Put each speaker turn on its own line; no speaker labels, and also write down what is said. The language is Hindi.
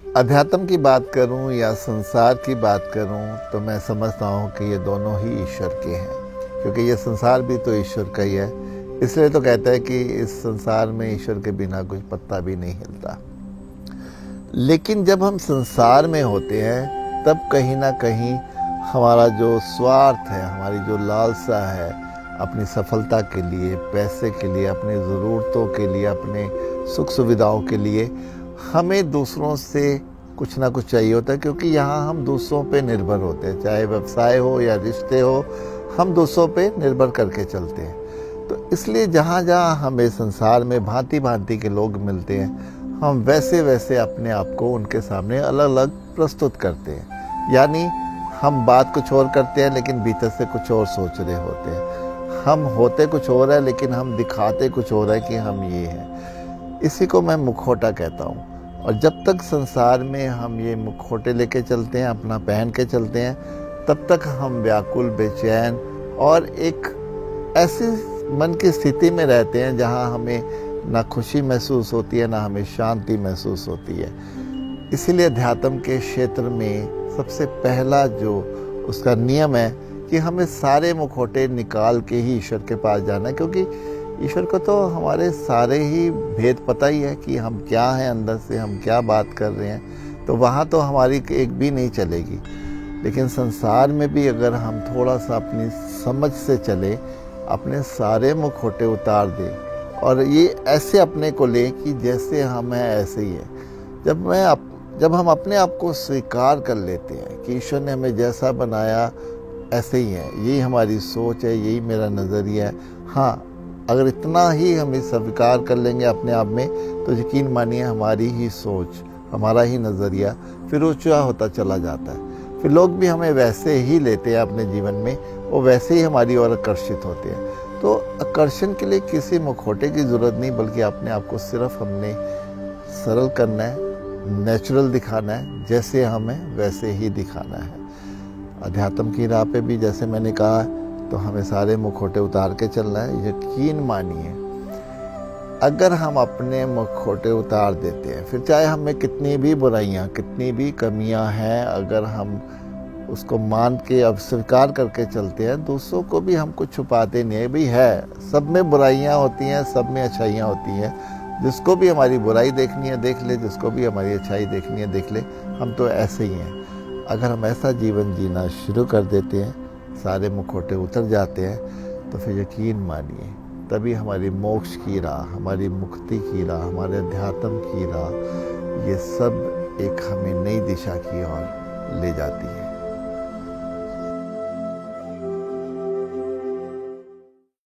अध्यात्म की बात करूं या संसार की बात करूं तो मैं समझता हूं कि ये दोनों ही ईश्वर के हैं, क्योंकि ये संसार भी तो ईश्वर का ही है। इसलिए तो कहता है कि इस संसार में ईश्वर के बिना कुछ पत्ता भी नहीं हिलता। लेकिन जब हम संसार में होते हैं तब कहीं ना कहीं हमारा जो स्वार्थ है, हमारी जो लालसा है, अपनी सफलता के लिए, पैसे के लिए, अपनी ज़रूरतों के लिए, अपने सुख सुविधाओं के लिए हमें दूसरों से कुछ ना कुछ चाहिए होता है, क्योंकि यहाँ हम दूसरों पे निर्भर होते हैं। चाहे व्यवसाय हो या रिश्ते हो, हम दूसरों पे निर्भर करके चलते हैं। तो इसलिए जहाँ जहाँ हमें संसार में भांति भांति के लोग मिलते हैं, हम वैसे वैसे अपने आप को उनके सामने अलग अलग प्रस्तुत करते हैं। यानी हम बात कुछ और करते हैं लेकिन भीतर से कुछ और सोच रहे होते हैं। हम होते कुछ और है लेकिन हम दिखाते कुछ और है कि हम ये हैं। इसी को मैं मुखौटा कहता हूँ। और जब तक संसार में हम ये मुखौटे लेके चलते हैं, अपना पहन के चलते हैं, तब तक हम व्याकुल, बेचैन और एक ऐसी मन की स्थिति में रहते हैं जहाँ हमें ना खुशी महसूस होती है, ना हमें शांति महसूस होती है। इसीलिए अध्यात्म के क्षेत्र में सबसे पहला जो उसका नियम है कि हमें सारे मुखौटे निकाल के ही ईश्वर के पास जाना है, क्योंकि ईश्वर को तो हमारे सारे ही भेद पता ही है कि हम क्या हैं, अंदर से हम क्या बात कर रहे हैं। तो वहाँ तो हमारी एक भी नहीं चलेगी। लेकिन संसार में भी अगर हम थोड़ा सा अपनी समझ से चले, अपने सारे मुखौटे उतार दें और ये ऐसे अपने को लें कि जैसे हम हैं ऐसे ही है। जब हम अपने आप को स्वीकार कर लेते हैं कि ईश्वर ने हमें जैसा बनाया ऐसे ही है, यही हमारी सोच है, यही मेरा नज़रिया है। हाँ, अगर इतना ही हम स्वीकार कर लेंगे अपने आप में, तो यकीन मानिए हमारी ही सोच, हमारा ही नज़रिया फिर ऊंचा होता चला जाता है। फिर लोग भी हमें वैसे ही लेते हैं अपने जीवन में, वो वैसे ही हमारी ओर आकर्षित होते हैं। तो आकर्षण के लिए किसी मुखौटे की ज़रूरत नहीं, बल्कि अपने आप को सिर्फ हमने सरल करना है, नेचुरल दिखाना है, जैसे हमें वैसे ही दिखाना है। अध्यात्म की राह पे भी जैसे मैंने कहा, तो हमें सारे मुखौटे उतार के चलना है। यकीन मानिए, अगर हम अपने मुखौटे उतार देते हैं, फिर चाहे हमें कितनी भी बुराइयां, कितनी भी कमियां हैं, अगर हम उसको मान के अब स्वीकार करके चलते हैं, दूसरों को भी हम कुछ छुपाते नहीं है। भाई है, सब में बुराइयां होती हैं, सब में अच्छाइयाँ होती हैं। जिसको भी हमारी बुराई देखनी है देख ले, जिसको भी हमारी अच्छाई देखनी है देख ले। हम तो ऐसे ही हैं। अगर हम ऐसा जीवन जीना शुरू कर देते हैं, सारे मुखौटे उतर जाते हैं, तो फिर यकीन मानिए तभी हमारी मोक्ष की राह, हमारी मुक्ति की राह, हमारे अध्यात्म की राह, ये सब एक हमें नई दिशा की ओर ले जाती है।